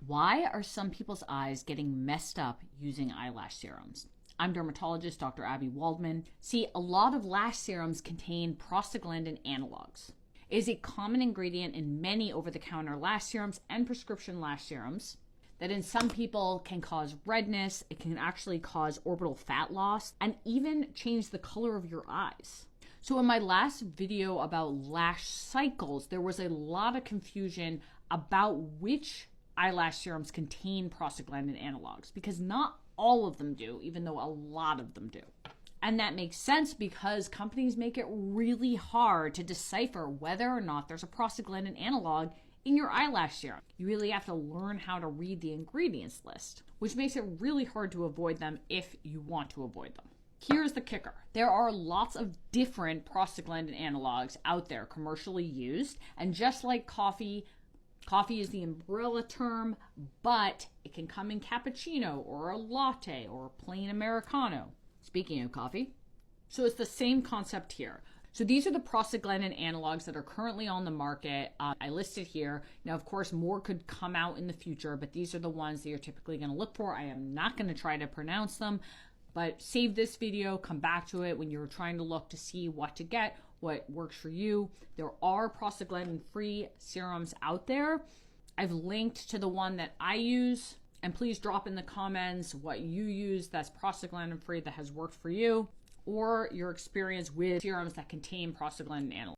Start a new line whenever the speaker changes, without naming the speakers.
Why are some people's eyes getting messed up using eyelash serums? I'm dermatologist Dr. Abby Waldman. See, a lot of lash serums contain prostaglandin analogs. It is a common ingredient in many over-the-counter lash serums and prescription lash serums that in some people can cause redness, it can actually cause orbital fat loss, and even change the color of your eyes. So in my last video about lash cycles, there was a lot of confusion about which eyelash serums contain prostaglandin analogs, because not all of them do, even though a lot of them do. And that makes sense because companies make it really hard to decipher whether or not there's a prostaglandin analog in your eyelash serum. You really have to learn how to read the ingredients list, which makes it really hard to avoid them if you want to avoid them. Here's the kicker. There are lots of different prostaglandin analogs out there commercially used, and just like coffee is the umbrella term, but it can come in cappuccino or a latte or a plain Americano. Speaking of coffee. So it's the same concept here. So these are the prostaglandin analogs that are currently on the market. I listed here. Now, of course, more could come out in the future, but these are the ones that you're typically going to look for. I am not going to try to pronounce them, but save this video, come back to it when you're trying to look to see what to get, what works for you. There are prostaglandin-free serums out there. I've linked to the one that I use, and please drop in the comments what you use that's prostaglandin-free that has worked for you, or your experience with serums that contain prostaglandin analogs.